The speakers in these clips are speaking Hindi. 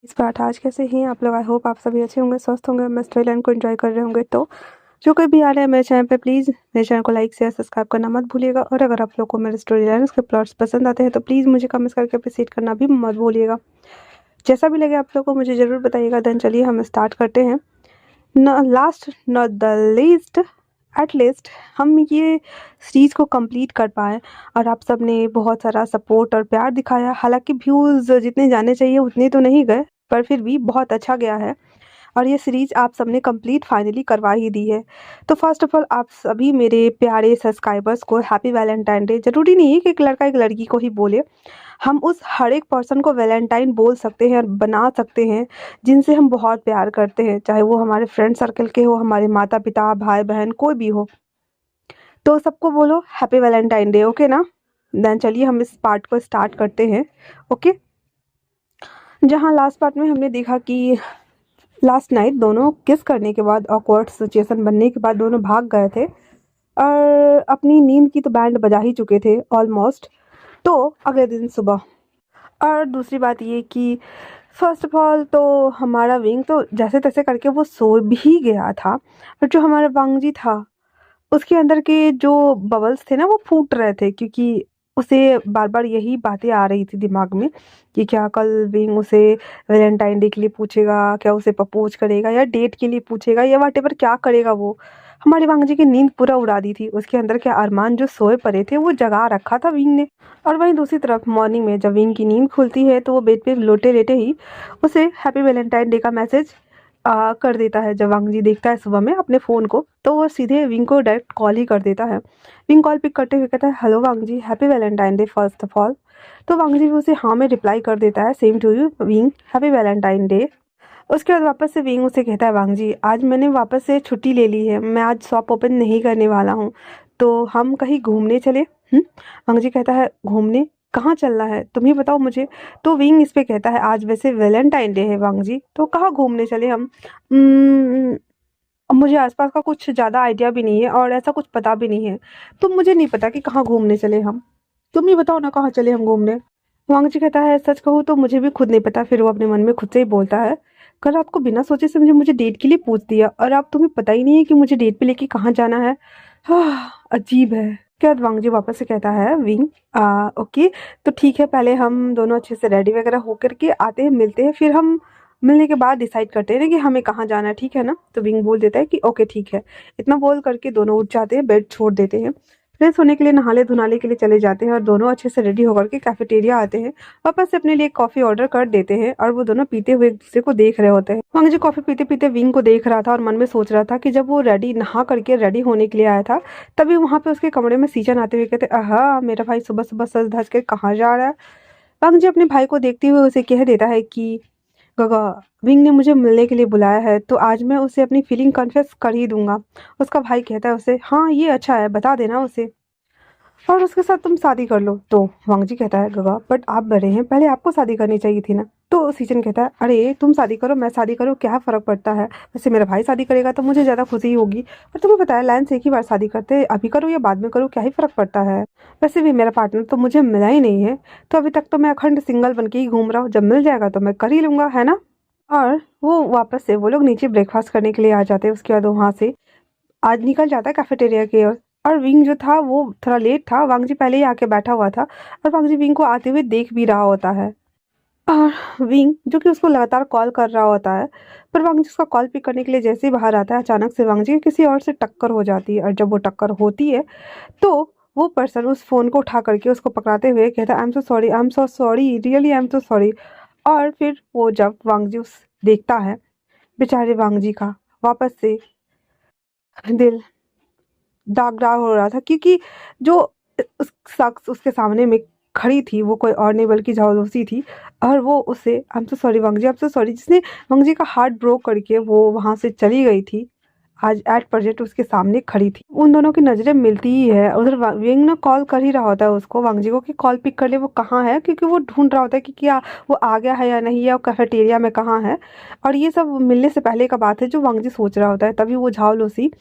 इस पार्ट आज कैसे हैं आप लोग। आई होप आप सभी अच्छे होंगे, स्वस्थ होंगे, मस्त लाइन को एंजॉय कर रहे होंगे। तो जो कोई भी आ रहा है मेरे चैनल पे, प्लीज़ मेरे चैनल को लाइक शेयर सब्सक्राइब करना मत भूलिएगा। और अगर आप लोग को मेरे स्टोरी लाइन उसके प्लॉट्स पसंद आते हैं तो प्लीज़ मुझे कमेंट्स करके अप्रिशिएट करना भी मत भूलिएगा। जैसा भी लगे आप लोग को मुझे ज़रूर बताइएगा। देन चलिए हम स्टार्ट करते हैं। Last not the least, at least हम ये सीरीज़ को कंप्लीट कर पाए और आप सब ने बहुत सारा सपोर्ट और प्यार दिखाया। हालांकि व्यूज़ जितने जाने चाहिए उतने तो नहीं गए, पर फिर भी बहुत अच्छा गया है और ये सीरीज़ आप सबने कंप्लीट फाइनली करवा ही दी है। तो फर्स्ट ऑफ ऑल आप सभी मेरे प्यारे सब्सक्राइबर्स को हैप्पी वैलेंटाइन डे। ज़रूरी नहीं है कि एक लड़का एक लड़की को ही बोले, हम उस हर एक पर्सन को वैलेंटाइन बोल सकते हैं और बना सकते हैं जिनसे हम बहुत प्यार करते हैं, चाहे वो हमारे फ्रेंड सर्कल के हो, हमारे माता पिता, भाई बहन, कोई भी हो। तो सबको बोलो हैप्पी वैलेंटाइन डे, ओके ना। देन चलिए हम इस पार्ट को स्टार्ट करते हैं। ओके, जहाँ लास्ट पार्ट में हमने देखा कि लास्ट नाइट दोनों किस करने के बाद, ऑकवर्ड सिचुएशन बनने के बाद दोनों भाग गए थे और अपनी नींद की तो बैंड बजा ही चुके थे ऑलमोस्ट। तो अगले दिन सुबह, और दूसरी बात ये कि फर्स्ट ऑफ ऑल तो हमारा विंग तो जैसे तैसे करके वो सो भी गया था, पर जो हमारा वांगजी था उसके अंदर के जो बबल्स थे ना वो फूट रहे थे, क्योंकि उसे बार बार यही बातें आ रही थी दिमाग में कि क्या कल विंग उसे वैलेंटाइन डे के लिए पूछेगा, क्या उसे प्रपोज करेगा या डेट के लिए पूछेगा या व्हाटएवर क्या करेगा वो। हमारे वांगजी की नींद पूरा उड़ा दी थी। उसके अंदर के अरमान जो सोए पड़े थे वो जगा रखा था विंग ने। और वहीं दूसरी तरफ मॉर्निंग में जब विंग की नींद खुलती है तो वो बेड पे लोटे लेटे ही उसे हैप्पी वैलेंटाइन डे का मैसेज कर देता है। जब वांगजी देखता है सुबह में अपने फ़ोन को तो वो सीधे विंग को डायरेक्ट कॉल ही कर देता है। विंग कॉल पिक करते हुए कहता है, hello वांगजी, happy Valentine day first of all. तो वांगजी भी उसे हाँ में रिप्लाई कर देता है, same to you Wing, happy Valentine Day. उसके बाद वापस से विंग उसे कहता है, वांगजी आज मैंने वापस से छुट्टी ले ली है, मैं आज शॉप ओपन नहीं करने वाला हूँ, तो हम कहीं घूमने चले। वांगजी कहता है, घूमने कहाँ चलना है तुम ही बताओ मुझे। तो विंग इस पे कहता है, आज वैसे वैलेंटाइन डे है वांगजी, तो कहाँ घूमने चले हम। अब मुझे आसपास का कुछ ज़्यादा आइडिया भी नहीं है और ऐसा कुछ पता भी नहीं है, तो मुझे नहीं पता कि कहाँ घूमने चले हम। तुम ही बताओ ना कहाँ चले हम घूमने। वांगजी कहता है, सच कहूँ तो मुझे भी खुद नहीं पता। फिर वो अपने मन में खुद से ही बोलता है, कल आपको बिना सोचे समझे मुझे डेट के लिए पूछ दिया और अब तुम्हें पता ही नहीं है कि मुझे डेट पे लेके कहाँ जाना है। अजीब है। उसके बाद वांगजी वापस से कहता है, विंग ओके, तो ठीक है, पहले हम दोनों अच्छे से रेडी वगैरह होकर के आते हैं, मिलते हैं, फिर हम मिलने के बाद डिसाइड करते हैं ना कि हमें कहाँ जाना है, ठीक है ना। तो विंग बोल देता है कि ओके ठीक है। इतना बोल करके दोनों उठ जाते हैं, बेड छोड़ देते हैं, फ्रेश होने के लिए नहाले धुनाले के लिए चले जाते हैं और दोनों अच्छे से रेडी होकर के कैफेटेरिया आते हैं। वापस से अपने लिए कॉफ़ी ऑर्डर कर देते हैं और वो दोनों पीते हुए एक दूसरे को देख रहे होते हैं। वांगजी कॉफ़ी पीते पीते विंग को देख रहा था और मन में सोच रहा था कि जब वो रेडी नहा करके रेडी होने के लिए आया था तभी वहां पे उसके कमरे में सीजन आते हुए कहते, आहा मेरा भाई सुबह सुबह सज धज के कहाँ जा रहा है। वांगजी अपने भाई को देखते हुए उसे कह देता है कि गगा, विंग ने मुझे मिलने के लिए बुलाया है तो आज मैं उसे अपनी फीलिंग कन्फेस कर ही दूंगा। उसका भाई कहता है उसे, हाँ ये अच्छा है, बता देना उसे और उसके साथ तुम शादी कर लो। तो वांगजी कहता है, गगा बट आप बड़े हैं, पहले आपको शादी करनी चाहिए थी ना। तो सीजन कहता है, अरे तुम शादी करो मैं शादी करूँ क्या फ़र्क पड़ता है, वैसे मेरा भाई शादी करेगा तो मुझे ज़्यादा खुशी होगी, पर तुम्हें पता है लाइन से एक ही बार शादी करते हैं, अभी करो या बाद में करो क्या ही फ़र्क पड़ता है। वैसे भी मेरा पार्टनर तो मुझे मिला ही नहीं है, तो अभी तक तो मैं अखंड सिंगल बन के ही घूम रहा हूँ, जब मिल जाएगा तो मैं कर ही लूँगा, है ना। और वो वापस से वो लोग नीचे ब्रेकफास्ट करने के लिए आ जाते हैं। उसके बाद वहाँ से आज निकल जाता है कैफेटेरिया की ओर। और विंग जो था वो थोड़ा लेट था, वांगजी पहले ही आके बैठा हुआ था और वांगजी विंग को आते हुए देख भी रहा होता है। और विंग जो कि उसको लगातार कॉल कर रहा होता है, पर वांगजी उसका कॉल पिक करने के लिए जैसे ही बाहर आता है अचानक से वांगजी की किसी और से टक्कर हो जाती है। और जब वो टक्कर होती है तो वो पर्सन उस फोन को उठा करके उसको पकड़ाते हुए कहता है, आई am so sorry, I am so sorry, really I am so sorry. और फिर वो जब वांगजी उस देखता है बेचारे वांगजी का वापस से दिल दाग दाग हो रहा था, क्योंकि जो उस शख्स उसके सामने में खड़ी थी वो कोई और नहीं बल्कि झालूसी थी। और वो उसे, आई am so sorry वांगजी, I am so sorry, जिसने वांगजी का हार्ट ब्रोक करके वो वहां से चली गई थी, आज एट प्रेजेंट उसके सामने खड़ी थी। उन दोनों की नज़रें मिलती ही है। उधर विंग ना कॉल कर ही रहा होता है उसको, वांगजी को, कि कॉल पिक कर ले, वो कहाँ है, क्योंकि वो ढूंढ रहा होता है कि क्या वो आ गया है या नहीं, या कैफेटेरिया में कहाँ है। और ये सब मिलने से पहले का बात है जो वांगजी सोच रहा होता है। तभी वो झालूसी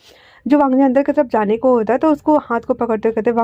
जो वांग जी अंदर की तरफ जाने को होता है तो उसको हाथ को पकड़ते हुए कहते हैं,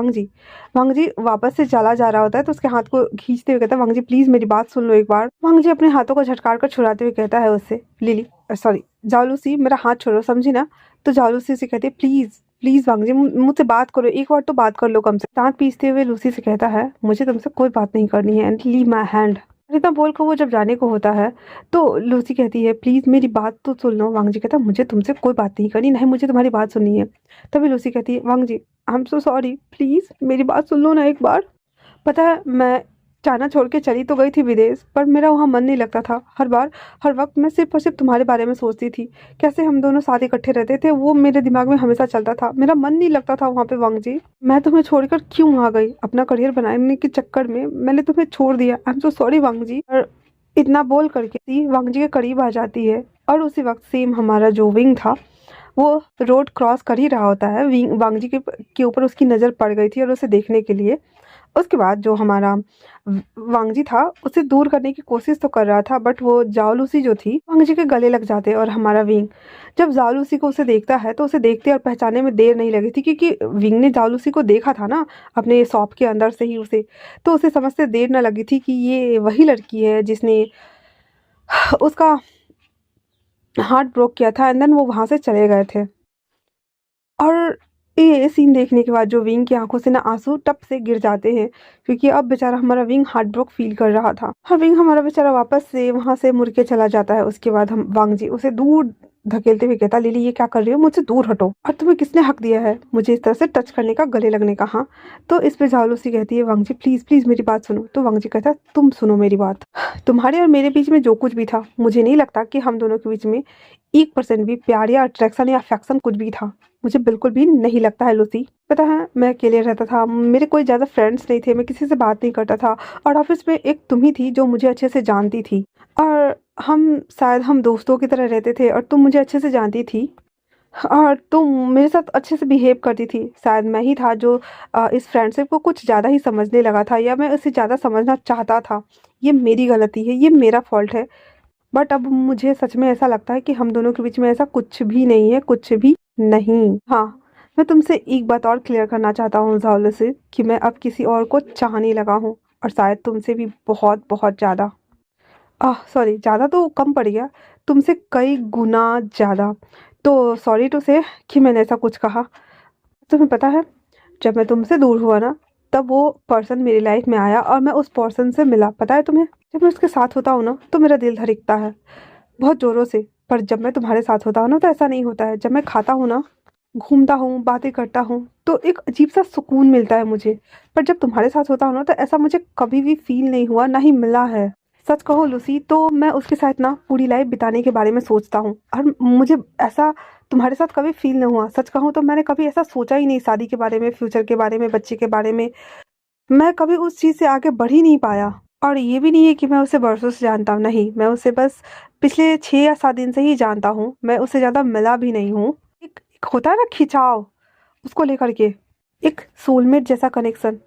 वांग जी वापस से चला जा रहा होता है तो उसके हाथ को खींचते हुए कहता है, वांग जी प्लीज मेरी बात सुन लो एक बार। वांग जी अपने हाथों को झटकार कर छुड़ाते हुए कहता है उससे, लिली सॉरी जाओ लूसी, मेरा हाथ छोड़ो, समझी ना। तो जाओ लूसी से कहती है, प्लीज प्लीज वांग जी मुझसे बात करो, एक बार तो बात कर लो कम से। दांत पीसते हुए लूसी से कहता है, मुझे तुमसे कोई बात नहीं करनी है एंड लीव माई हैंड। इतना बोलकर वो जब जाने को होता है तो लूसी कहती है, प्लीज मेरी बात तो सुन लो। वांग जी कहता है, मुझे तुमसे कोई बात नहीं करनी, नहीं मुझे तुम्हारी बात सुननी है। तभी लूसी कहती है, Wang ji I am so sorry, please मेरी बात सुन लो ना एक बार। पता है मैं चाइना छोड़ के चली तो गई थी विदेश, पर मेरा वहाँ मन नहीं लगता था। हर वक्त मैं सिर्फ और सिर्फ तुम्हारे बारे में सोचती थी, कैसे हम दोनों साथ इकट्ठे रहते थे, वो मेरे दिमाग में हमेशा चलता था। मेरा मन नहीं लगता था वहाँ पे वांग जी। मैं तुम्हें छोड़कर क्यों आ गई? अपना करियर बनाने के चक्कर में मैंने तुम्हें छोड़ दिया। आई एम सो सॉरी वांग जी। और इतना बोल करके सी वांग जी के करीब आ जाती है और उसी वक्त सेम हमारा जो विंग था वो रोड क्रॉस कर ही रहा होता है। विंग वांग जी के ऊपर उसकी नज़र पड़ गई थी और उसे देखने के लिए उसके बाद जो हमारा वांगजी था उसे दूर करने की कोशिश तो कर रहा था, बट वो जाओलूसी जो थी वांगजी के गले लग जाते और हमारा विंग जब जाओलूसी को उसे देखता है तो उसे देखते और पहचानने में देर नहीं लगी थी, क्योंकि विंग ने जाओलूसी को देखा था ना अपने शॉप के अंदर से ही उसे, तो उसे समझते देर न लगी थी कि ये वही लड़की है जिसने उसका हार्ट ब्रोक किया था एंड देन वो वहाँ से चले गए थे। और ये सीन देखने के बाद जो विंग की आंखों से ना आंसू टप से गिर जाते हैं, क्योंकि अब बेचारा हमारा विंग हार्ट ब्रोक फील कर रहा था। और विंग हमारा बेचारा वापस से वहां से मुड़ के चला जाता है। उसके बाद हम वांग जी उसे दूर धकेलते हुए कहता, लिली ये क्या कर रही हो, मुझसे दूर हटो, और तुम्हें किसने हक दिया है मुझे इस तरह से टच करने का, गले लगने का? हाँ। तो इस पे झालूसी कहती है, वांग जी प्लीज प्लीज मेरी बात सुनो। तो वांग जी कहता है, तुम सुनो मेरी बात। तुम्हारे और मेरे बीच में जो कुछ भी था, मुझे नहीं लगता कि हम दोनों के बीच में 1% भी प्यार या अट्रैक्शन या अफेक्शन कुछ भी था। मुझे बिल्कुल भी नहीं लगता है लूसी। पता है मैं अकेले रहता था, मेरे कोई ज़्यादा फ्रेंड्स नहीं थे, मैं किसी से बात नहीं करता था, और ऑफिस में एक तुम ही थी जो मुझे अच्छे से जानती थी, और हम दोस्तों की तरह रहते थे और तुम मुझे अच्छे से जानती थी और तुम मेरे साथ अच्छे से बिहेव करती थी। शायद मैं ही था जो इस फ्रेंडशिप को कुछ ज़्यादा ही समझने लगा था, या मैं उसे ज़्यादा समझना चाहता था। ये मेरी गलती है, ये मेरा फॉल्ट है। बट अब मुझे सच में ऐसा लगता है कि हम दोनों के बीच में ऐसा कुछ भी नहीं है, कुछ भी नहीं। हाँ, मैं तुमसे एक बात और क्लियर करना चाहता हूँ ज़ाओलू से, कि मैं अब किसी और को चाहने लगा हूँ, और शायद तुमसे भी बहुत बहुत ज़्यादा। सॉरी, ज़्यादा तो कम पड़ गया, तुमसे कई गुना ज़्यादा। तो सॉरी टू से कि मैंने ऐसा कुछ कहा। तुम्हें पता है जब मैं तुमसे दूर हुआ ना, तब वो पर्सन मेरी लाइफ में आया और मैं उस पर्सन से मिला। पता है तुम्हें, जब मैं उसके साथ होता हूँ ना तो मेरा दिल धड़कता है बहुत ज़ोरों से, पर जब मैं तुम्हारे साथ होता हूँ ना तो ऐसा नहीं होता है। जब मैं खाता हूँ ना, घूमता हूँ, बातें करता हूँ, तो एक अजीब सा सुकून मिलता है मुझे। पर जब तुम्हारे साथ होता हूँ ना तो ऐसा मुझे कभी भी फील नहीं हुआ, ना ही मिला है। सच कहो लूसी तो मैं उसके साथ ना पूरी लाइफ बिताने के बारे में सोचता हूँ, और मुझे ऐसा तुम्हारे साथ कभी फील नहीं हुआ। सच कहूँ तो मैंने कभी ऐसा सोचा ही नहीं, शादी के बारे में, फ्यूचर के बारे में, बच्चे के बारे में। मैं कभी उस चीज़ से आगे बढ़ ही नहीं पाया। और ये भी नहीं है कि मैं उसे बरसों से जानता हूँ, नहीं, मैं उसे बस पिछले 6 या 7 दिन से ही जानता हूँ। मैं उससे ज़्यादा मिला भी नहीं हूँ। एक होता है ना खिंचाव, उसको लेकर के एक सोलमेट जैसा कनेक्शन,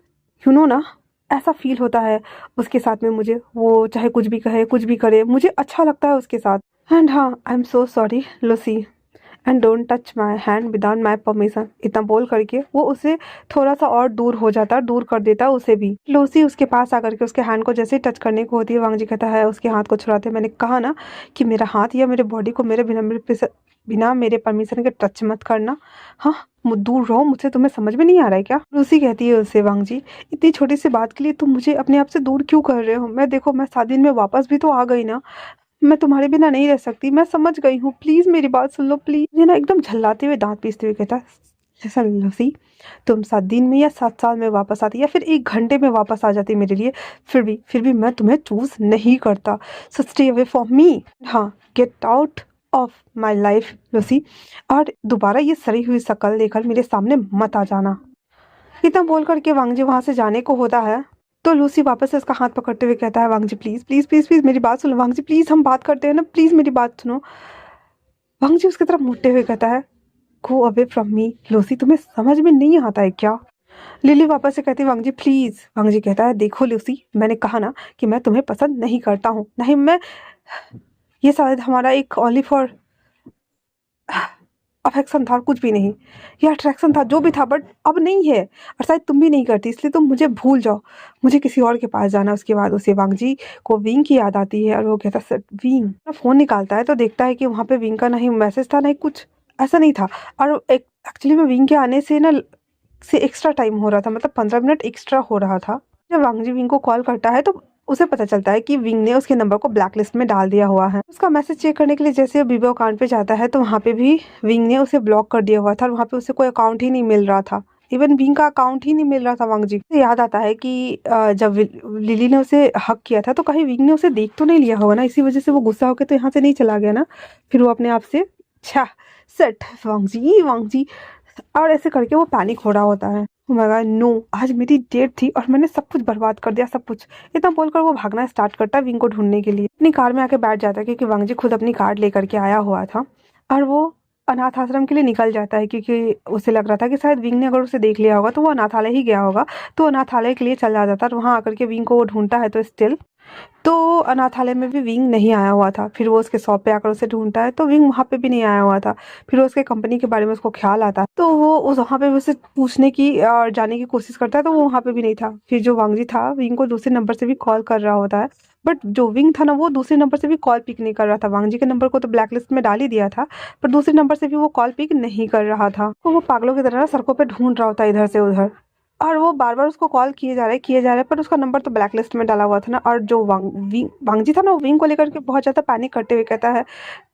यू नो ना, ऐसा फील होता है उसके साथ में मुझे। वो चाहे कुछ भी कहे, कुछ भी करे, मुझे अच्छा लगता है उसके साथ। एंड हाँ, आई am so sorry Lucy, and don't touch my hand without my permission. इतना बोल करके वो उसे थोड़ा सा और दूर हो जाता है, दूर कर देता है उसे भी। लूसी उसके पास आकर के उसके हैंड को जैसे टच करने को होती है, वांग जी कहता है उसके हाथ को छुड़ाते, मैंने कहा ना कि मेरा हाथ या मेरे बॉडी को मेरे बिना मेरे परमिशन के टच मत करना। हाँ, दूर रहो मुझसे, तुम्हें समझ में नहीं आ रहा है क्या? लूसी कहती है उससे, वांग जी इतनी छोटी सी बात के लिए तुम मुझे अपने आप से दूर क्यों कर रहे हो? मैं देखो, मैं 7 दिन में वापस भी तो आ गई ना, मैं तुम्हारे बिना नहीं रह सकती, मैं समझ गई हूँ, प्लीज मेरी बात सुन लो प्लीज। ये ना एकदम झल्लाते हुए, दांत पीसते हुए कहता, ऐसा लूसी तुम 7 दिन में या 7 साल में वापस आती या फिर 1 घंटे में वापस आ जाती मेरे लिए, फिर भी मैं तुम्हें चूज नहीं करता। So stay away from me. हाँ, get out of my life Lucy, और दोबारा ये सड़ी हुई शक्ल लेकर मेरे सामने मत आ जाना। इतना बोल करके वांग जी वहां से जाने को होता है तो लूसी वापस से उसका हाथ पकड़ते हुए कहता है, Wang ji please please please please मेरी बात सुनो, वांग जी प्लीज हम बात करते हैं ना, प्लीज मेरी बात सुनो। वांग जी उसकी तरफ मुड़ते हुए कहता है, go away from me Lucy, तुम्हें समझ में नहीं आता है क्या? लिली वापस से कहती है, वांग जी प्लीज। वांग जी कहता है, देखो लूसी, मैंने कहा ना कि मैं तुम्हें पसंद नहीं करता हूँ, नहीं मैं, ये शायद हमारा एक ओनली फॉर अफेक्शन था और कुछ भी नहीं। ये अट्रैक्शन था जो भी था, बट अब नहीं है, और शायद तुम भी नहीं करती, इसलिए तुम मुझे भूल जाओ, मुझे किसी और के पास जाना है। उसके बाद उसे वांग जी को विंग की याद आती है और वो कहता है विंग। अपना फ़ोन निकालता है तो देखता है कि वहाँ पे विंग का नहीं मैसेज था, नहीं कुछ ऐसा नहीं था। और एक एक्चुअली में विंग के आने से ना से एक्स्ट्रा टाइम हो रहा था, मतलब 15 मिनट एक्स्ट्रा हो रहा था। जब वांग जी विंग को कॉल करता है तो उसे पता चलता है कि विंग ने उसके नंबर को ब्लैक लिस्ट में डाल दिया हुआ है। उसका मैसेज चेक करने के लिए जैसे वो बीबो अकाउंट पे जाता है तो वहाँ पे भी विंग ने उसे ब्लॉक कर दिया हुआ था और वहाँ पे उसे कोई अकाउंट ही नहीं मिल रहा था। इवन विंग का अकाउंट ही नहीं मिल रहा था वांग जी को। याद आता है कि जब लिली ने उसे हक किया था तो कहीं विंग ने उसे देख तो नहीं लिया होगा ना, इसी वजह से वो गुस्सा होकर तो यहाँ से नहीं चला गया ना। फिर वो अपने आप से छा सेट वांग जी और ऐसे करके वो पैनिक हो रहा होता है। ओह माय गॉड नो, आज मेरी डेट थी और मैंने सब कुछ बर्बाद कर दिया, सब कुछ। इतना बोलकर वो भागना स्टार्ट करता है विंग को ढूंढने के लिए। अपनी कार में आके बैठ जाता है क्योंकि वांग जी खुद अपनी कार लेकर के आया हुआ था और वो अनाथ आश्रम के लिए निकल जाता है क्योंकि उसे लग रहा था कि शायद विंग ने अगर उसे देख लिया होगा तो वो अनाथालय ही गया होगा, तो अनाथालय के लिए चला जाता है और वहाँ आकर के विंग को वो ढूंढता है तो स्टिल तो अनाथालय में भी विंग नहीं आया हुआ था। फिर वो उसके शॉप पे आकर उसे ढूंढता है तो विंग वहाँ पे भी नहीं आया हुआ था। फिर वो उसके कंपनी के बारे में उसको ख्याल आता है तो वो उस वहाँ पे उसे पूछने की और जाने की कोशिश करता है तो वो वहाँ पे भी नहीं था। फिर जो वांग जी था विंग को दूसरे नंबर से भी कॉल कर रहा होता है, बट जो विंग था ना वो दूसरे नंबर से भी कॉल पिक नहीं कर रहा था। वांग जी के नंबर को तो ब्लैक लिस्ट में डाल ही दिया था, पर दूसरे नंबर से भी वो कॉल पिक नहीं कर रहा था। तो वो पागलों की तरह ना सड़कों पे ढूंढ रहा होता है इधर से उधर, और वो बार-बार उसको कॉल किए जा रहे पर उसका नंबर तो ब्लैक लिस्ट में डाला हुआ था ना। और जो वांग जी था ना वो विंग को लेकर के बहुत ज़्यादा पैनिक करते हुए कहता है,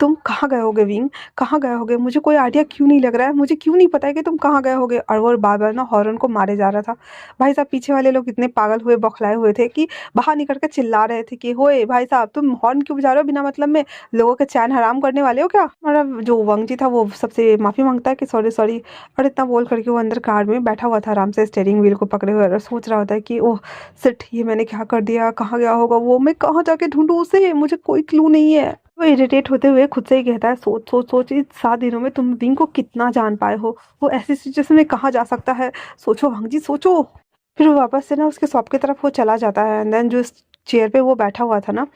तुम कहाँ गए होगे विंग, कहाँ गए होगे, मुझे कोई आइडिया क्यों नहीं लग रहा है, मुझे क्यों नहीं पता है कि तुम कहाँ गए होगे। और वो बार-बार ना हॉर्न को मारे जा रहा था। भाई साहब पीछे वाले लोग इतने पागल हुए बौखलाए हुए थे कि बाहर निकल के चिल्ला रहे थे कि होए भाई साहब तुम हॉर्न क्यों बजा रहे हो बिना मतलब में, लोगों के चैन हराम करने वाले हो क्या। मतलब जो वांग जी था वो सबसे माफ़ी मांगता है कि सॉरी सॉरी, और इतना बोल करके वो अंदर कार में बैठा हुआ था आराम से स्टीयरिंग व्हील को पकड़े हुए और सोच रहा होता है कि ओह शिट, ये मैंने क्या कर दिया, कहाँ गया होगा वो, मैं कहाँ जाके ढूंढूं उसे, मुझे कोई क्लू नहीं है। वो इरिटेट होते हुए खुद से ही कहता है, सोच सोच सोच इस 7 दिनों में तुम विंग को कितना जान पाए हो, वो ऐसी सिचुएशन में कहाँ जा सकता है, सोचो वांग जी सोचो। फिर वो वापस से ना उसके शॉप की तरफ वो चला जाता है एंड देन जो चेयर पे वो बैठा हुआ था ना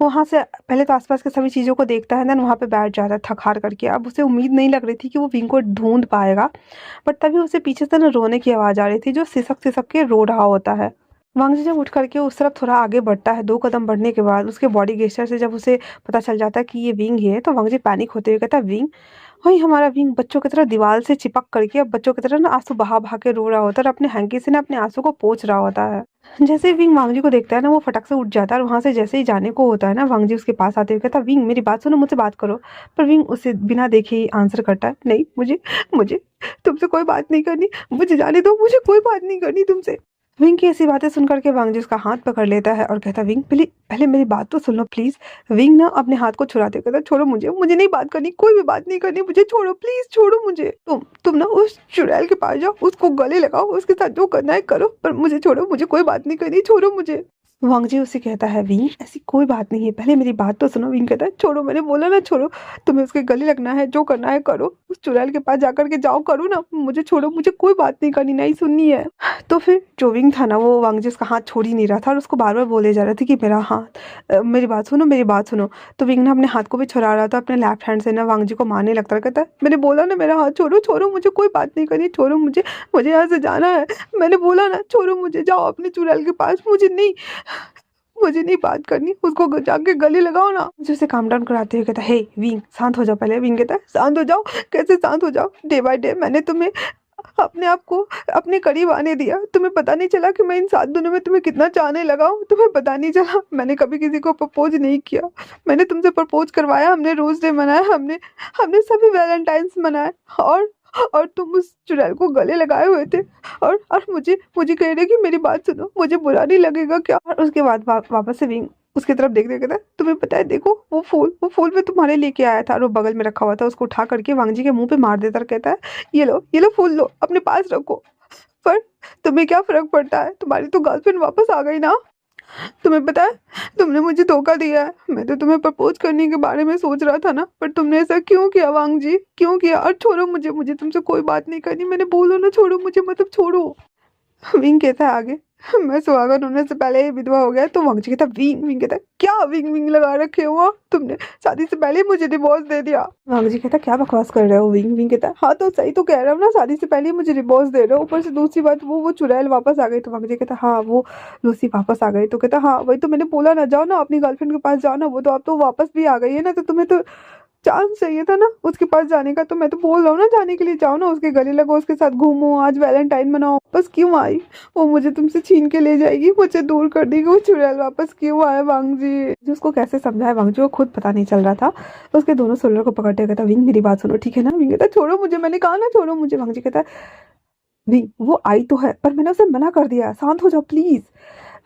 वहाँ से पहले तो आसपास के सभी चीज़ों को देखता है देन वहाँ पे बैठ जाता है थक हार करके। अब उसे उम्मीद नहीं लग रही थी कि वो विंग को ढूंढ पाएगा, बट तभी उसे पीछे से ना रोने की आवाज़ आ रही थी जो सिसक सिसक के रो रहा होता है। वांग जी जब उठ करके उस तरफ थोड़ा आगे बढ़ता है, 2 कदम बढ़ने के बाद उसके बॉडी गेस्चर से जब उसे पता चल जाता है कि ये विंग ही है तो वांग जी पैनिक होते हुए कहता है विंग, वही हमारा विंग बच्चों की तरह दीवार से चिपक करके अब बच्चों की तरह ना आंसू बहा बहा के रो रहा होता है और अपने हैंकी से ना अपने आंसू को पोंछ रहा होता है। जैसे ही विंग वांग जी को देखता है ना वो फटक से उठ जाता है और वहां से जैसे ही जाने को होता है ना वांग जी उसके पास आते हुए कहता है विंग मेरी बात सुनो, मुझसे बात करो। पर विंग उसे बिना देखे ही आंसर करता है, नहीं मुझे मुझे तुमसे कोई बात नहीं करनी, मुझे जाने दो, मुझे कोई बात नहीं करनी तुमसे। विंग की ऐसी बातें सुन करके वांग जी उसका हाथ पकड़ लेता है और कहता है विंग पहले पहले मेरी बात तो सुन लो प्लीज। विंग ना अपने हाथ को छुड़ाते हुए कहता है छोड़ो मुझे, मुझे नहीं बात करनी, कोई भी बात नहीं करनी, मुझे छोड़ो प्लीज छोड़ो मुझे। तुम ना उस चुड़ैल के पास जाओ, उसको गले लगाओ, उसके साथ जो करना है करो, पर मुझे छोड़ो, मुझे कोई बात नहीं करनी, छोड़ो मुझे। वांग जी उससे कहता है विंग ऐसी कोई बात नहीं है, पहले मेरी बात तो सुनो। विंग कहता है छोड़ो, मैंने बोला ना छोड़ो, तुम्हें उसके गले लगना है, जो करना है करो, उस चुड़ैल के पास जाकर के जाओ करो ना, मुझे छोड़ो, मुझे कोई बात नहीं करनी, नहीं सुननी है। तो फिर जो विंग था ना वो वांग जी उसका हाथ छोड़ ही नहीं रहा था और उसको बार बार बोले जा रहा था कि मेरा हाथ मेरी बात सुनो, मेरी बात सुनो। तो विंग ना अपने हाथ को भी छुड़ा रहा था, अपने लेफ्ट हैंड से ना वांग जी को मारने लगता है, कहता है मैंने बोला ना मेरा हाथ छोड़ो, छोड़ो मुझे, कोई बात नहीं करनी, छोड़ो मुझे, मुझे यहाँ से जाना है, मैंने बोला ना छोड़ो मुझे, जाओ अपने चुड़ैल के पास, मुझे नहीं बात करनी, उसको जाके गले लगाओ ना। मुझे उसे काम डाउन कराते हुए कहता है हे विंग शांत हो जाओ पहले। विंग कहता है शांत हो जाओ, कैसे शांत हो जाओ, डे बाय डे मैंने तुम्हें अपने आप को अपने करीब आने दिया, तुम्हें पता नहीं चला कि मैं इन 7 दिनों में तुम्हें कितना चाहने लगा हूँ, तुम्हें पता नहीं चला मैंने कभी किसी को प्रपोज नहीं किया, मैंने तुमसे प्रपोज करवाया, हमने रोज डे मनाया, हमने हमने सभी वैलेंटाइंस मनाए, और तुम उस चुड़ैल को गले लगाए हुए थे, और मुझे मुझे कह रहे कि मेरी बात सुनो, मुझे बुरा नहीं लगेगा क्या। और उसके बाद वापस से विंग उसकी तरफ देख देख कहता है तुम्हें पता है देखो वो फूल मैं तुम्हारे लेके आया था, और वो बगल में रखा हुआ था, उसको उठा करके वांग जी के मुंह पे मार देता और कहता है ये लो फूल लो अपने पास रखो, पर तुम्हें क्या फर्क पड़ता है, तुम्हारी तो गर्लफ्रेंड वापस आ गई ना। तुम्हें पता है तुमने मुझे धोखा दिया है, मैं तो तुम्हें प्रपोज करने के बारे में सोच रहा था ना, पर तुमने ऐसा क्यों किया वांग जी, क्यों किया, और छोड़ो मुझे, मुझे तुमसे कोई बात नहीं करनी, मैंने बोलो ना छोड़ो मुझे, मतलब छोड़ो। विंग कहता है आगे मैं सुहागन होने से पहले ही विधवा हो गया। तो वांगची कहता विंग विंग, कहता क्या विंग विंग लगा रखे हो आप? तुमने शादी से पहले ही मुझे डिवोर्स दे दिया। वांगजी कहता क्या बकवास कर रहे हो? विंग विंग कहता हाँ तो सही तो कह रहा हूँ ना, शादी से पहले ही मुझे डिवोर्स दे रहे हो। ऊपर से दूसरी बात वो चुड़ैल वापस आ गई। तो वांगजी कहता हाँ वो लूसी वापस आ गई। तो कहता हाँ वही तो मैंने बोला ना, जाओ ना अपनी गर्लफ्रेंड के पास जाओ ना, वो तो अब तो वापस भी आ गई है ना, तो तुम्हें तो चांस चाहिए था ना उसके पास जाने का। तो मैं तो बोल रहा हूँ ना जाने के लिए, जाओ ना उसके गले लगो, उसके साथ घूमो, आज वैलेंटाइन मनाओ। बस क्यों आई? वो मुझे तुमसे छीन के ले जाएगी, मुझे दूर कर देगी, वो चुड़ैल वापस क्यों आए? वांगजी जी उसको कैसे समझाए, वांगजी को खुद पता नहीं चल रहा था। उसके दोनों शोल्डर को पकड़ते कहता विंग मेरी बात सुनो ठीक है ना? विंग कहता छोड़ो मुझे, मैंने कहा ना छोड़ो मुझे। वांगजी कहता विंग वो आई तो है पर मैंने उसे मना कर दिया, शांत हो जाओ प्लीज।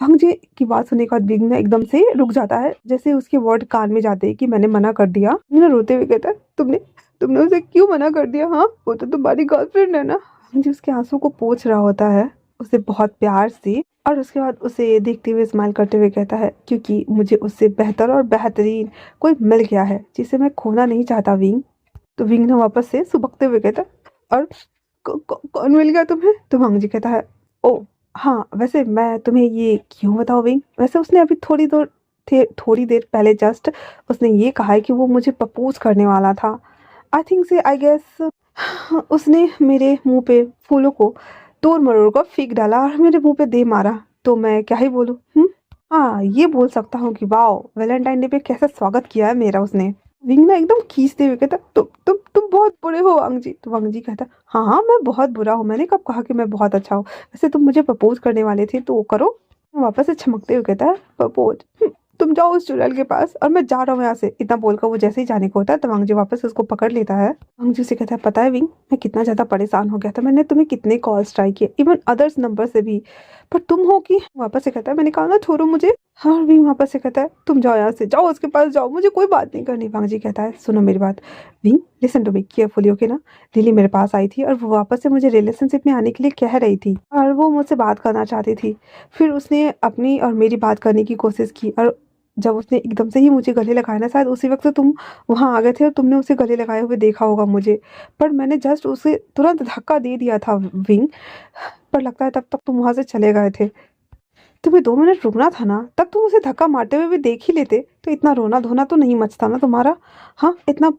जी की बात सुनने के बाद विंग ना एकदम से रुक जाता है, जैसे उसके वर्ड कान में जाते हैं कि मैंने मना कर दिया। ना रोते हुए कहता है तुमने तुमने उसे क्यों मना कर दिया? हाँ वो तो तुम्हारी गर्लफ्रेंड है ना। जी उसके आंसू को पोंछ रहा होता है उसे बहुत प्यार से, और उसके बाद उसे देखते हुए स्माइल करते हुए कहता है क्योंकि मुझे उससे बेहतर और बेहतरीन कोई मिल गया है जिसे मैं खोना नहीं चाहता विंग। तो विंग ने वापस से सुबकते हुए कहता और कौन मिल गया तुम्हें? तो वांग जी कहता है ओ हाँ वैसे मैं तुम्हें ये क्यों बताऊं विंग, वैसे उसने अभी थोड़ी देर पहले जस्ट उसने ये कहा है कि वो मुझे प्रपोज करने वाला था। आई थिंक से आई गेस उसने मेरे मुंह पे फूलों को तोड़ मरोड़ कर फेंक डाला और मेरे मुंह पे दे मारा। तो मैं क्या ही बोलूं? हाँ ये बोल सकता हूँ कि वाओ वैलेंटाइन डे पे कैसा स्वागत किया है मेरा उसने। विंग ना एकदम खींचते हुए कहता तुम बहुत बुरे हो वांग जी। तो वांग जी कहता हाँ हाँ मैं बहुत बुरा हूँ, मैंने कब कहा कि मैं बहुत अच्छा हूँ? वैसे तुम मुझे प्रपोज करने वाले थे तो करो। वापस से चमकते हुए कहता है प्रपोज? तुम जाओ उस चुड़ैल के पास और मैं जा रहा हूँ यहाँ से। इतना बोलकर वो जैसे ही जाने को होता है तो वांग जी वापस उसको पकड़ लेता है। वांग जी से कहता है पता है विंग मैं कितना ज्यादा परेशान हो गया था, मैंने तुम्हें कितने कॉल्स ट्राई किए इवन अदर्स नंबर से भी, पर तुम हो कि वापस से कहता है मैंने कहा ना छोड़ो मुझे। हाँ विंग वापस से कहता है तुम जाओ यहाँ से, जाओ उसके पास जाओ, मुझे कोई बात नहीं करनी। वांग जी कहता है सुनो मेरी बात Wing, listen to me carefully okay ना। लिली मेरे पास आई थी और वो वापस से मुझे रिलेशनशिप में आने के लिए कह रही थी और वो मुझसे बात करना चाहती थी। फिर उसने अपनी और मेरी बात करने की कोशिश की और जब उसने एकदम से ही मुझे गले लगाया ना, शायद उसी वक्त तुम वहां आ गए थे और तुमने उसे गले लगाए हुए देखा होगा मुझे, पर मैंने जस्ट उसे तुरंत धक्का दे दिया था विंग, पर लगता है तब तक तुम वहां से चले गए थे। तुम्हें 2 मिनट रुकना था ना, तब तुम उसे धक्का मारते हुए भी देख ही लेते तो इतना रोना धोना तो नहीं मचता ना तुम्हारा। हाँ इतना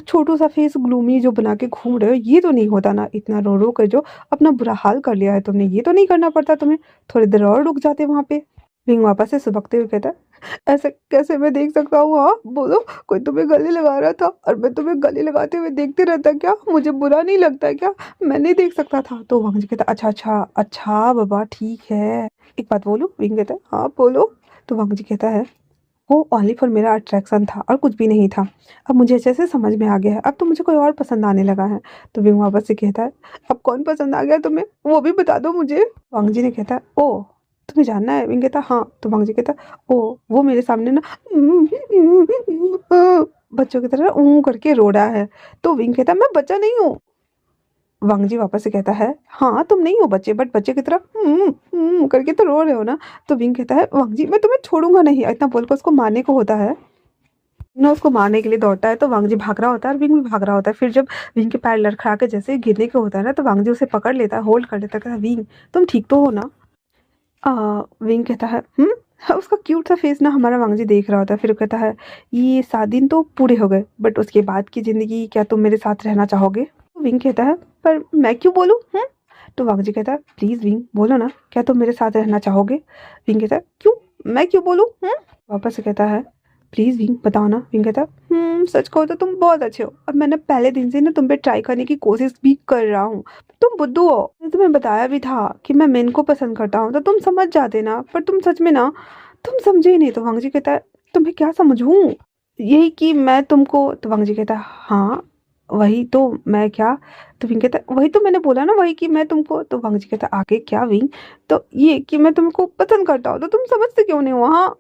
छोटू सा फेस ग्लूमी जो बना के घूम रहे हो ये तो नहीं होता ना, इतना रो रो कर जो अपना बुरा हाल कर लिया है तुमने ये तो नहीं करना पड़ता तुम्हें, थोड़ी देर और रुक जाते वहां पे। विंग वापस से सुबकते हुए कहता है ऐसे कैसे मैं देख सकता हूँ? हाँ बोलो, कोई तुम्हें गले लगा रहा था और मैं तुम्हें गले लगाते हुए देखते रहता क्या? मुझे बुरा नहीं लगता क्या? मैं नहीं देख सकता था। तो वांग जी कहता अच्छा अच्छा अच्छा बाबा ठीक है, एक बात बोलूं? विंग कहता है हाँ बोलो। तो वांग जी कहता है वो ओनली फॉर मेरा अट्रैक्शन था और कुछ भी नहीं था, अब मुझे अच्छे से समझ में आ गया है, अब तो मुझे कोई और पसंद आने लगा है। तो विंग वापस से कहता है अब कौन पसंद आ गया तुम्हें, वो भी बता दो मुझे। वांग जी ने कहता है ओ तुम्हें जानना है? विंग कहता हाँ। तो वांग जी कहता ओ वो मेरे सामने ना बच्चों की तरह करके रो रहा है। तो विंग कहता मैं बच्चा नहीं हूँ। वांग जी वापस से कहता है हाँ तुम नहीं हो बच्चे, बट बच्चे की तरह करके तो रो रहे हो ना। तो विंग कहता है वांग जी मैं तुम्हें छोड़ूंगा नहीं, इतना बोलकर उसको मारने को होता है ना, उसको मारने के लिए दौड़ता है। तो वांग जी भाग रहा होता है और विंग भी भाग रहा होता है। फिर जब विंग के पैर लड़खड़ा के जैसे ही गिरने को होता है ना, तो वांग जी उसे पकड़ लेता है, होल्ड कर लेता है, कहता है विंग तुम ठीक तो हो ना? विंग कहता है उसका क्यूट सा फेस ना हमारा वांग जी देख रहा होता है। फिर वो कहता है ये 7 दिन तो पूरे हो गए, बट उसके बाद की जिंदगी क्या तुम मेरे साथ रहना चाहोगे? तो विंग कहता है पर मैं क्यों बोलूं? तो वांग जी कहता है प्लीज विंग बोलो ना, क्या तुम मेरे साथ रहना चाहोगे? विंग कहता है क्यों, मैं क्यों बोलूं? वापस से कहता है प्लीज विंग बताओ ना। विंग कहता सच कहो तो तुम बहुत अच्छे हो, अब मैंने पहले दिन से ना तुम पे ट्राई करने की कोशिश भी कर रहा हूँ, तुम बुद्धू हो, मैंने तुम्हें बताया भी था कि मैं मेन को पसंद करता हूँ तो तुम समझ जाते ना, पर तुम सच में ना तुम समझे ही नहीं। तो वांग जी कहता है तुम्हें क्या समझूं, यही कि मैं तुमको। तो वांग जी कहता है हाँ वही तो मैं क्या? तो विंग कहता है वही तो मैंने बोला ना, वही कि मैं तुमको। तो वांग जी कहता है आगे क्या विंग? तो ये कि मैं तुमको पसंद करता हूँ, तो तुम समझते क्यों नहीं हो? हाँ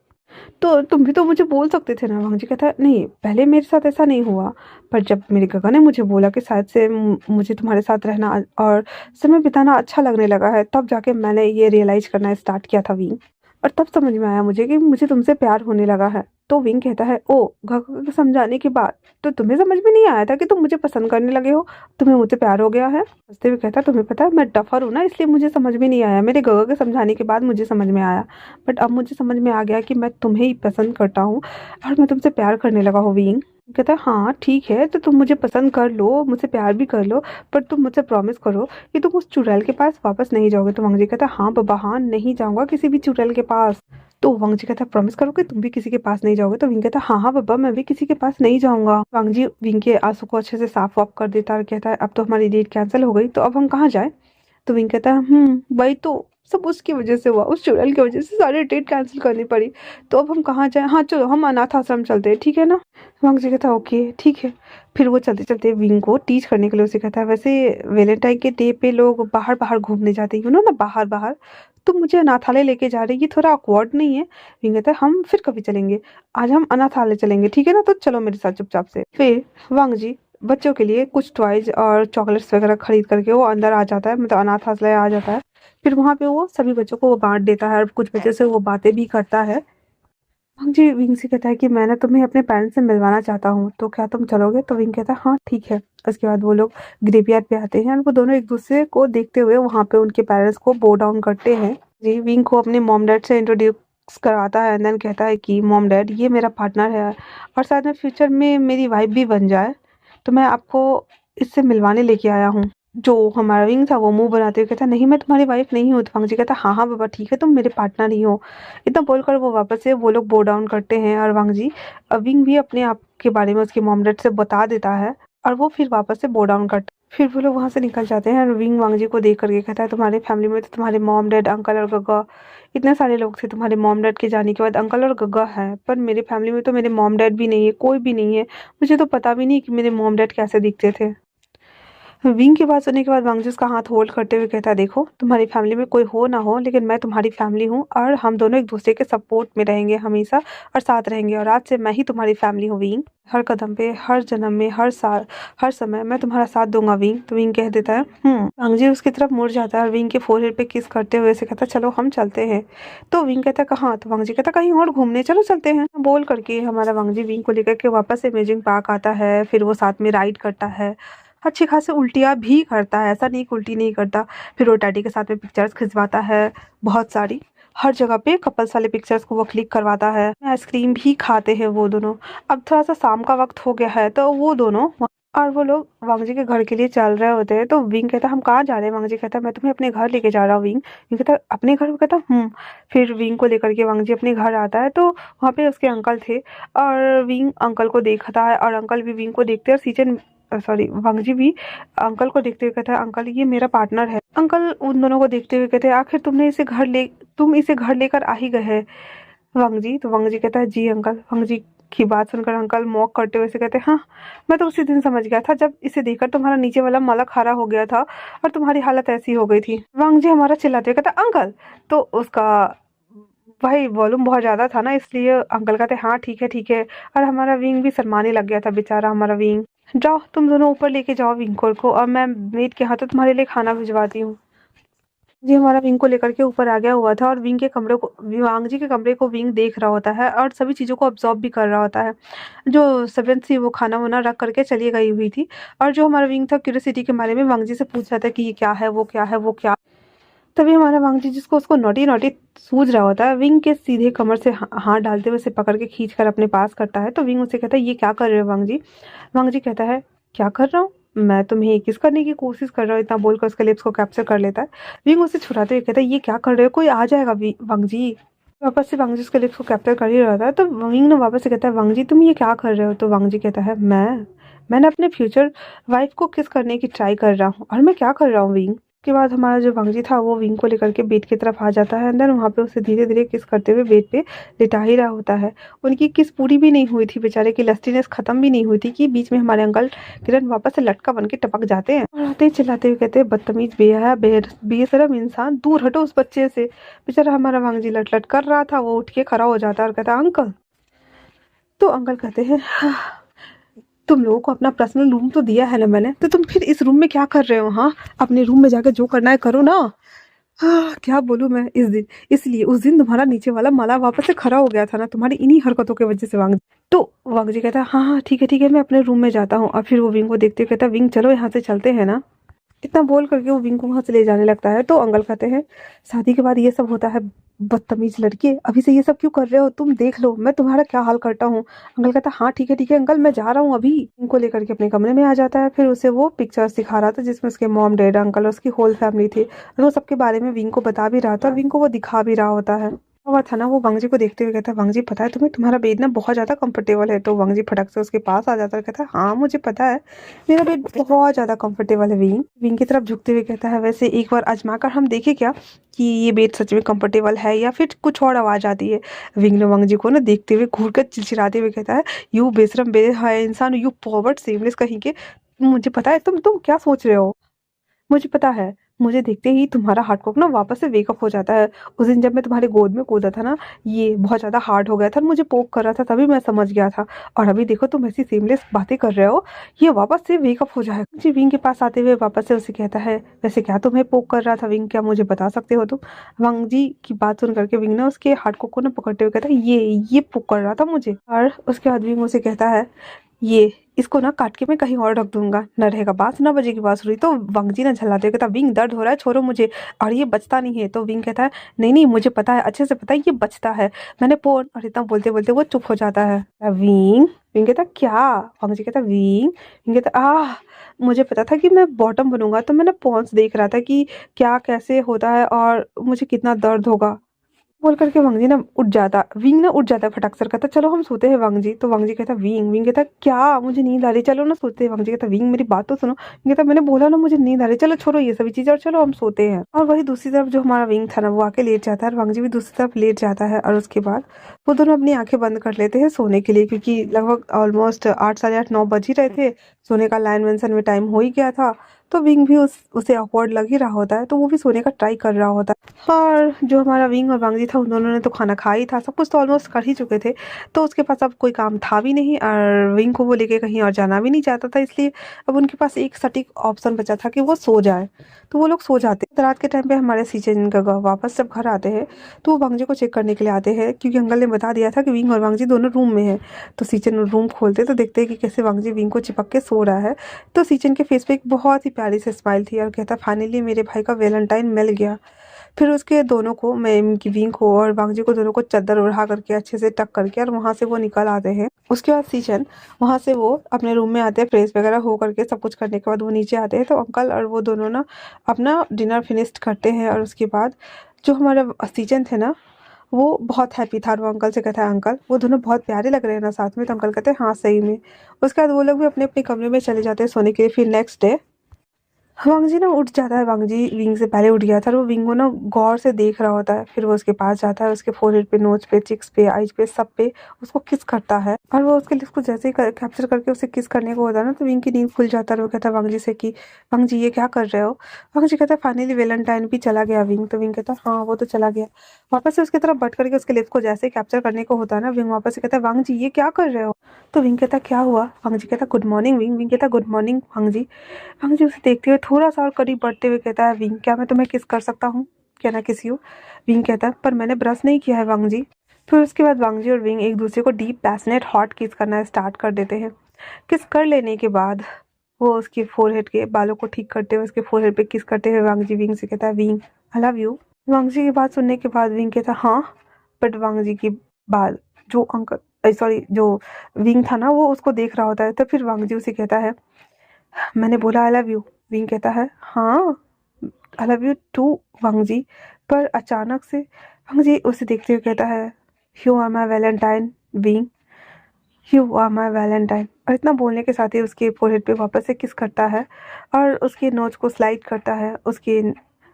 तो तुम भी तो मुझे बोल सकते थे ना। वांग जी कहता है नहीं पहले मेरे साथ ऐसा नहीं हुआ, पर जब मेरे गगा ने मुझे बोला कि शायद से मुझे तुम्हारे साथ रहना और समय बिताना अच्छा लगने लगा है, तब जाके मैंने ये रियलाइज करना स्टार्ट किया था विंग। और तब समझ में आया मुझे कि मुझे तुमसे प्यार होने लगा है। तो विंग कहता है, ओ गगा को समझाने के बाद तो तुम्हें समझ में नहीं आया था कि तुम मुझे पसंद करने लगे हो, तुम्हें मुझसे प्यार हो गया है। हंसते हुए कहता है, तुम्हें पता है मैं डफर हूँ ना, इसलिए मुझे समझ में नहीं आया, मेरे गगा के समझाने के बाद मुझे समझ में आया। बट अब मुझे समझ में आ गया कि मैं तुम्हें ही पसंद करता हूँ और मैं तुमसे प्यार करने लगा हूँ विंग। कहता है, हाँ ठीक है, तो तुम मुझे पसंद कर लो, मुझसे प्यार भी कर लो, पर तुम मुझसे प्रॉमिस करो कि तुम उस चुड़ैल के पास वापस नहीं जाओगे। तो वांगजी कहता है, हाँ बाबा हाँ, नहीं जाऊंगा किसी भी चुड़ैल के पास। तो वांगजी कहता है, प्रॉमिस करो कि तुम भी किसी के पास नहीं जाओगे। तो विंग कहता है, हाँ हाँ बाबा, मैं भी किसी के पास नहीं जाऊंगा। वांगजी विंग के आंसू को अच्छे से साफ वाफ कर देता है और कहता है, अब तो हमारी डेट कैंसिल हो गई, तो अब हम कहाँ जाए। तो विंग कहता है, वही तो, सब उसकी वजह से हुआ, उस चुड़ैल की वजह से सारी डेट कैंसिल करनी पड़ी, तो अब हम कहाँ जाएं। हाँ चलो, हम अनाथ आश्रम चलते हैं, ठीक है ना। वांगजी कहता है, ओके ठीक है। फिर वो चलते चलते विंग को टीच करने के लिए उसे कहता है, वैसे वैलेंटाइन के डे पे लोग बाहर बाहर घूमने जाते हैं ना, बाहर बाहर, तुम मुझे अनाथालय लेके जा रही है, ये थोड़ा ऑकवर्ड नहीं है। विंग कहता है, हम फिर कभी चलेंगे, आज हम अनाथालय चलेंगे, ठीक है ना, तो चलो मेरे साथ चुपचाप से। फिर वांगजी बच्चों के लिए कुछ टॉयज और चॉकलेट्स वगैरह खरीद करके वो अंदर आ जाता है, मतलब अनाथालय आ जाता है। फिर वहां पे वो सभी बच्चों को वो बांट देता है और कुछ बच्चों से वो बातें भी करता है। जी, विंग से कहता है कि मैं ना तुम्हें अपने पेरेंट्स से मिलवाना चाहता हूँ, तो क्या तुम चलोगे। तो विंग कहता है, हाँ ठीक है। उसके बाद वो लोग ग्रेवयार्ड पे आते हैं और वो दोनों एक दूसरे को देखते हुए वहां पे उनके पेरेंट्स को बो डाउन करते हैं। जी, विंग को अपने मॉम डैड से इंट्रोड्यूस कराता है एंड देन कहता है कि मॉम डैड, ये मेरा पार्टनर है और शायद में फ्यूचर में मेरी वाइफ भी बन जाए, तो मैं आपको इससे मिलवाने लेके आया हूँ। जो हमारा विंग था वो मुंह बनाते हुए कहता, नहीं मैं तुम्हारी वाइफ नहीं हूँ। तो वांगजी कहता, हाँ हाँ बाबा ठीक है, तुम मेरे पार्टनर ही हो। इतना बोलकर वो वापस से वो लोग बो डाउन करते हैं और वांगजी विंग भी अपने आप के बारे में उसके मॉम डैड से बता देता है और वो फिर वापस से बो डाउन करते हैं। फिर वो लोग वहां से निकल जाते हैं और विंग वांगजी को देख करके कहता है, तुम्हारी फैमिली में तो तुम्हारे मॉम डैड अंकल और गग्गा इतने सारे लोग थे, तुम्हारे मॉम डैड के जाने के बाद अंकल और गग्गा है, पर मेरे फैमिली में तो मेरे मॉम डैड भी नहीं है, कोई भी नहीं है, मुझे तो पता भी नहीं कि मेरे मॉम डैड कैसे दिखते थे। विंग की बात सुनने के बाद वांगजी उसका हाथ होल्ड करते हुए कहता है, देखो तुम्हारी फैमिली में कोई हो ना हो, लेकिन मैं तुम्हारी फैमिली हूँ और हम दोनों एक दूसरे के सपोर्ट में रहेंगे हमेशा और साथ रहेंगे, और आज से मैं ही तुम्हारी फैमिली हूँ विंग। हर कदम पे, हर जन्म में, हर साल, हर समय मैं तुम्हारा साथ दूंगा विंग। तो विंग कह देता है वांगजी उसकी तरफ मुड़ जाता है और विंग के फोरहेड पे किस करते हुए से कहता है, चलो हम चलते हैं। तो विंग कहता है, कहाँ। तो वांगजी कहता है, कहीं और घूमने चलो, चलते हैं। बोल करके हमारा वांगजी विंग को लेकर के वापस से अमेजिंग पार्क आता है। फिर वो साथ में राइड करता है, अच्छी खासी उल्टियाँ भी करता है, ऐसा नहीं कि उल्टी नहीं करता। फिर वो डैडी के साथ में पिक्चर्स खिंचवाता है बहुत सारी, हर जगह पे कपल्स वाले पिक्चर्स को वो क्लिक करवाता है। आइसक्रीम भी खाते हैं वो दोनों। अब थोड़ा सा शाम का वक्त हो गया है तो वो दोनों और वो लोग वांगजी के घर के लिए चल रहे होते हैं। तो विंग कहता है, हम कहाँ जा रहे हैं। वांगजी कहता है, मैं तुम्हें अपने घर लेके जा रहा हूँ विंग। विंग कहता है, अपने घर। वो कहता फिर विंग को लेकर के वांगजी अपने घर आता है तो वहाँ पे उसके अंकल थे और विंग अंकल को देखता है और अंकल भी विंग को देखते हैं और सीजन सॉरी वांगजी भी अंकल को देखते हुए कहता है, अंकल ये मेरा पार्टनर है। अंकल उन दोनों को देखते हुए कहते हैं, आखिर तुम इसे घर लेकर आ ही गए हैं वांगजी। तो वांगजी कहता है, जी अंकल। वांगजी की बात सुनकर अंकल मॉक करते हुए से कहते हैं, हाँ मैं तो उसी दिन समझ गया था जब इसे देखकर तुम्हारा नीचे वाला माला खारा हो गया था और तुम्हारी हालत ऐसी हो गई थी। वांगजी हमारा चिल्लाते हुए कहता, अंकल। तो उसका भाई वॉल्यूम बहुत ज्यादा था ना, इसलिए अंकल कहते, हाँ ठीक है ठीक है। और हमारा विंग भी शर्माने लग गया था बेचारा हमारा विंग। जाओ तुम दोनों ऊपर लेके जाओ विंकोर को और मैं मेड के हाथों तुम्हारे लिए खाना भिजवाती हूँ। जी, हमारा विंग को लेकर के ऊपर आ गया हुआ था और विंग के कमरे को वांग जी के कमरे को विंग देख रहा होता है और सभी चीज़ों को ऑब्जॉर्व भी कर रहा होता है। जो सर्वेंट थी वो खाना वाना रख करके चली गई हुई थी और जो हमारा विंग था क्यूरियोसिटी के बारे में वांग जी से पूछ रहा था कि ये क्या है, वो क्या है, वो क्या। तभी हमारा वांग जी जिसको उसको नॉटी नॉटी सूझ रहा होता है, विंग के सीधे कमर से हाथ डालते हुए उसे पकड़ के खींच कर अपने पास करता है। तो विंग उसे कहता है, ये क्या कर रहे हो वांग जी। वांग जी कहता है, क्या कर रहा हूँ, मैं तुम्हें किस करने की कोशिश कर रहा हूँ। इतना बोलकर उसके लिप्स को कैप्चर कर लेता है। विंग उसे छुड़ाते हुए कहता है, ये क्या कर रहे हो, कोई आ जाएगा वांग जी। वापस से वांग जी उसके लिप्स को कैप्चर कर ही रहा था तो विंग ने वापस से कहता है, वांग जी तुम ये क्या कर रहे हो। तो वांग जी कहता है, मैंने अपने फ्यूचर वाइफ को किस करने की ट्राई कर रहा हूँ और मैं क्या कर रहा हूँ विंग। उसके बाद हमारा जो वांगजी था वो विंग को लेकर के बेड की तरफ आ जाता है। अंदर वहाँ पे उसे धीरे धीरे किस करते हुए बेड पे लिटा ही रहा होता है। उनकी किस पूरी भी नहीं हुई थी, बेचारे की लस्टीनेस खत्म भी नहीं हुई थी कि बीच में हमारे अंकल किरण वापस से लटका बन के टपक जाते हैं और आते ही चिल्लाते हुए कहते हैं, बदतमीज बेहया बेशरम इंसान, दूर हटो उस बच्चे से। बेचारा हमारा वांगजी लट लट कर रहा था, वो उठ के खड़ा हो जाता है और कहता है, अंकल। तो अंकल कहते हैं, तुम लोगों को अपना पर्सनल रूम तो दिया है ना मैंने, तो तुम फिर इस रूम में क्या कर रहे हो। हाँ, अपने रूम में जाकर जो करना है करो ना। क्या बोलूँ मैं इस दिन, इसलिए उस दिन तुम्हारा नीचे वाला माला वापस से खड़ा हो गया था ना तुम्हारी इन्हीं हरकतों की वजह से वांग। तो वांग जी कहता है हाँ हाँ ठीक है मैं अपने रूम में जाता हूँ। और फिर वो विंग को देखते हुए कहता है विंग चलो यहाँ से चलते हैं ना। इतना बोल करके वो विंग को वहां से ले जाने लगता है। तो अंकल कहते हैं शादी के बाद ये सब होता है, बदतमीज लड़के अभी से ये सब क्यों कर रहे हो, तुम देख लो मैं तुम्हारा क्या हाल करता हूँ। अंकल कहता है हाँ ठीक है अंकल मैं जा रहा हूँ अभी। इनको लेकर के अपने कमरे में आ जाता है। फिर उसे वो पिक्चर्स दिखा रहा था जिसमें उसके मॉम डैड अंकल और उसकी होल फैमिली थी और वो सबके बारे में विंग को बता भी रहा था और विंग को वो दिखा भी रहा होता है। हुआ था ना वो वांग जी को देखते हुए कहता है वांग जी पता है तुम्हें तुम्हारा बेड ना बहुत ज्यादा कंफर्टेबल है। तो वांग जी फटक से उसके पास आ जाता है कहता है हाँ मुझे पता है मेरा बेड बहुत ज्यादा कंफर्टेबल है। विंग विंग की तरफ झुकते हुए कहता है वैसे एक बार आजमा कर हम देखें क्या कि ये बेड सच में कंफर्टेबल है या फिर कुछ और आवाज आती है। विंग ने वांग जी को ना देखते हुए घूर कर चिलचिलाते हुए कहता है यू बेशरम बे है इंसान, यू फॉरवर्ड सेमलेस कहीं के। मुझे पता है तुम क्या सोच रहे हो। मुझे पता है। मुझे देखते ही तुम्हारा हार्ट कॉक ना वापस से वेकअप हो जाता है। उस दिन जब मैं तुम्हारे गोद में कूदा था ना ये बहुत ज्यादा हार्ड हो गया था और मुझे पोक कर रहा था तभी मैं समझ गया था। और अभी देखो तुम ऐसी सेमलेस बातें कर रहे हो, ये वापस से वेकअप हो जाएगा। जी विंग के पास आते हुए वापस से उसे कहता है वैसे क्या तुम्हें पोक कर रहा था विंग, क्या मुझे बता सकते हो तुम। वांग जी की बात सुन करके विंग ना उसके हार्ट कॉक को ना पकड़ते हुए कहता है ये पोक कर रहा था मुझे। और उसके बाद विंग उसे कहता है ये इसको ना काट के मैं कहीं और रख दूंगा, न रहेगा बांस न बजेगी बांसुरी। तो वांग जी ना झल्लाते हुए कहता विंग दर्द हो रहा है छोड़ो मुझे, और ये बचता नहीं है। तो विंग कहता है नहीं मुझे पता है अच्छे से पता है ये बचता है, मैंने पोन। और इतना बोलते बोलते वो चुप हो जाता है। विंग विंग कहता क्या। वांग जी कहता विंग विंग कहता मुझे पता था कि मैं बॉटम बनूंगा तो मैंने पॉन्स देख रहा था कि क्या कैसे होता है और मुझे कितना दर्द होगा। बोल करके वांग जी ना उठ जाता, विंग ना उठ जाता है फटाक से कहता चलो हम सोते हैं वांग जी। तो वांग जी कहता विंग विंग कहता क्या मुझे नींद आ रही चलो ना सोते हैं। वांग जी कहता विंग मेरी बात तो सुनो। विंग कहता मैंने बोला ना मुझे नींद आ रही चलो छोड़ो ये सभी चीजें और चलो हम सोते हैं। और वही दूसरी तरफ जो हमारा विंग था ना वो आके लेट जाता है और वांग जी भी दूसरी तरफ लेट जाता है। और उसके बाद वो दोनों अपनी आंखें बंद कर लेते हैं सोने के लिए क्योंकि लगभग ऑलमोस्ट 8 साढ़े 8 9 बज ही रहे थे। सोने का लाइन मेंशन में टाइम हो ही गया था। तो विंग भी उसे ऑकवर्ड लग ही रहा होता है तो वो भी सोने का ट्राई कर रहा होता है। और जो हमारा विंग और वांग जी था उन दोनों ने तो खाना खा ही था, सब कुछ तो ऑलमोस्ट कर ही चुके थे। तो उसके पास अब कोई काम था भी नहीं और विंग को वो लेके कहीं और जाना भी नहीं चाहता था, इसलिए अब उनके पास एक सटीक ऑप्शन बचा था कि वो सो जाए। तो वो लोग सो जाते हैं। रात के टाइम पे हमारे सीजन का वापस जब घर आते हैं तो वो वांग जी को चेक करने के लिए आते हैं क्योंकि अंकल ने बता दिया था कि विंग और वांग जी दोनों रूम में है। तो सीचन रूम खोलते तो देखते हैं कि कैसे वांग जी विंग को चिपक के सो रहा है। तो सीचन के फेस पे एक बहुत ही प्यारी सी स्माइल थी और कहता फाइनली मेरे भाई का वैलेंटाइन मिल गया। फिर उसके दोनों को मैं की विंग को और वांग जी को दोनों को चादर ओढ़ा करके अच्छे से टक करके और वहां से वो निकल आते हैं। उसके बाद सीचन वहां से वो अपने रूम में आते हैं, फ्रेश वगैरह हो करके सब कुछ करने के बाद वो नीचे आते हैं। तो अंकल और वो दोनों ना अपना डिनर फिनिश करते हैं और उसके बाद जो हमारा सीजन थे ना वो बहुत हैप्पी था और वो अंकल से कहता है अंकल वो दोनों बहुत प्यारे लग रहे हैं ना साथ में। तो अंकल कहते हैं हाँ सही में। उसके बाद वो लोग भी अपने अपने कमरे में चले जाते हैं सोने के लिए। फिर नेक्स्ट डे वांग जी ना उठ जाता है, वांग जी विंग से पहले उठ गया था और वो विंग को ना गौर से देख रहा होता है। फिर वो उसके पास जाता है, उसके फोरहेड पे, नोज पे, चिक्स पे, आईज पे, सब पे उसको किस करता है। और वो उसके लिप्स को जैसे ही कैप्चर करके उसे किस करने को होता है ना तो विंग की नींद खुल जाता है और वो कहता है वांग जी से कि वांग जी ये क्या कर रहे हो। वांग जी कहता है फाइनली वैलेंटाइन भी चला गया विंग। तो विंग कहता है हाँ वो तो चला गया। वापस से उसकी तरफ बट करके उसके लिप्स को जैसे ही कैप्चर करने को होता है ना विंग वापस से कहता है वांग जी ये क्या कर रहे हो। तो विंग कहता क्या हुआ। वांग जी कहता गुड मॉर्निंग विंग। विंग कहता गुड मॉर्निंग वांग जी। वांग जी उसे देखते हुए थोड़ा सा और करीब बढ़ते हुए कहता है विंग क्या मैं तुम्हें किस कर सकता हूँ, क्या ना किसी हो। विंग कहता है पर मैंने ब्रश नहीं किया है वांग जी। फिर उसके बाद वांग जी और विंग एक दूसरे को डीप पैशनेट हॉट किस करना स्टार्ट कर देते हैं। किस कर लेने के बाद वो उसके फोरहेड के बालों को ठीक करते हुए उसके फोरहेड पे किस करते हुए वांग जी विंग से कहता है विंग आई लव यू। वांग जी की बात सुनने के बाद विंग कहता हाँ। बट वांग जी की बात जो अंकल सॉरी जो विंग था ना वो उसको देख रहा होता है। तो फिर वांग जी उसे कहता है मैंने बोला आई लव यू। विंग कहता है हाँ आई लव यू टू वांग जी। पर अचानक से वांग जी उसे देखते हुए कहता है you are my Valentine Wing, you are my Valentine. और इतना बोलने के साथ ही उसके फोरहेड पे वापस से किस करता है और उसके नोज को स्लाइड करता है, उसके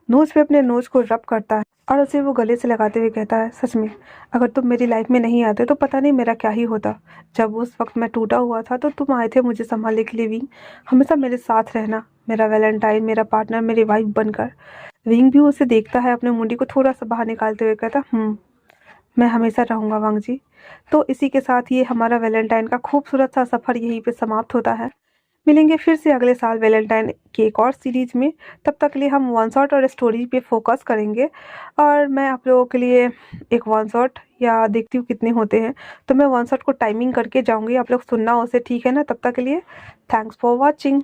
नोज पे अपने नोज को रब करता है और उसे वो गले से लगाते हुए कहता है सच में अगर तुम मेरी लाइफ में नहीं आते तो पता नहीं मेरा क्या ही होता। जब उस वक्त मैं टूटा हुआ था तो तुम आए थे मुझे संभालने के लिए विंग, हमेशा मेरे साथ रहना, मेरा वैलेंटाइन, मेरा पार्टनर, मेरी वाइफ बनकर। विंग भी उसे देखता है अपने मुंडी को थोड़ा सा बाहर निकालते हुए कहता मैं हमेशा रहूंगा वांग जी। तो इसी के साथ ये हमारा वैलेंटाइन का खूबसूरत सा सफर यहीं पे समाप्त होता है। मिलेंगे फिर से अगले साल वैलेंटाइन की एक और सीरीज में। तब तक के लिए हम वन शॉट और स्टोरी पे फोकस करेंगे, और मैं आप लोगों के लिए एक वन शॉट, या देखती हूँ कितने होते हैं, तो मैं वन शॉट को टाइमिंग करके जाऊंगी, आप लोग सुनना उसे, ठीक है ना? तब तक के लिए थैंक्स फॉर वॉचिंग।